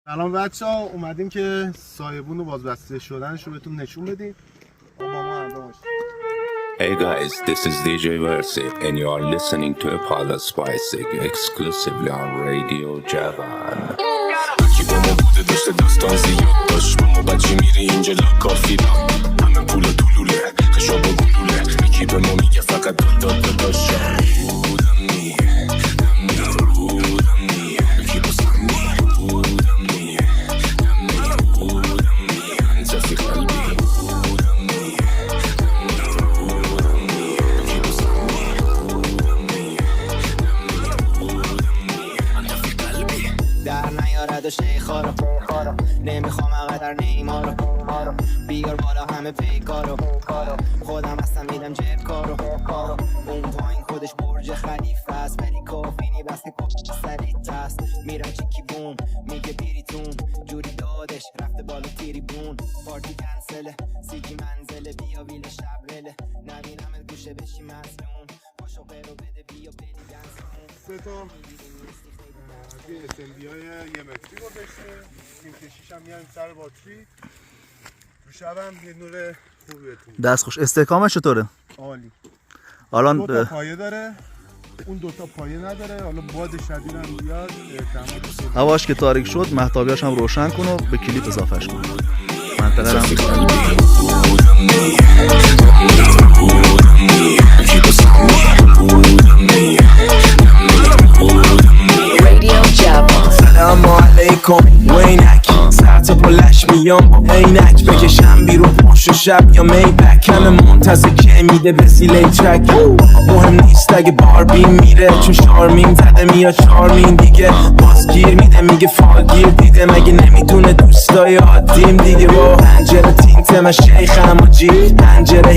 سلام بچه‌ها، اومدیم که سایبون و بازبسته شدنش رو بهتون نشون بدیم. با ما همراه باشید. Hey guys, this is DJ Versi and you are listening to Apollo Spicing exclusively on Radio Javan. کی با ما بوده داشته داستان زیاد داشت با ما بچه میری اینجا لاکافی دام همه پول طلوله خشاب و گلوله یکی به ما میگه فقط داد داشت بودم نیه یکی بسم نیه بودم نیه انت فی قلبی در نیارد و شیخا رو نمیخوام اقدر نیما رو بیار بالا همه پیکارو خودم هستم میدم جب کارو اون پایین خودش برج خلیفه است ولی کافینی بس که پشت سریت است میرم چیکی بوم میگه بیریتون جوری دادش رفته بالا تیری بون پارتی کنسله سیجی منزله بیا ویل شبرله نبینم گوشه بشی مظلوم پاشو قیرو بده بیا بری گنسون سه تا از این SMD های یه متری گذاشته، تیم کشیش هم میایم سر باتری. تو شب هم یه نور خوبی بهتون. دست خوش. استحکامش چطوره؟ عالی. الان دو تا پایه داره، اون دو تا پایه نداره. حالا باد شدید هم بیاد هواش که تاریک شد مهتابیاش هم روشن کن و به کلیپ اضافهش کن. منطقه هم سلام علیکم وینک ساعت بلش میام با عینک بکشم بیرون پاشو شب یا میبک همه منتظر که میده به زیلی ترک مهم نیست اگه باربین میره چون شارمین زده میاد چارمین دیگه بازگیر میده میگه فالگیر دیده مگه نمیدونه دوستای عادیم دیگه با پنجره تینت من شیخم و جی پنجره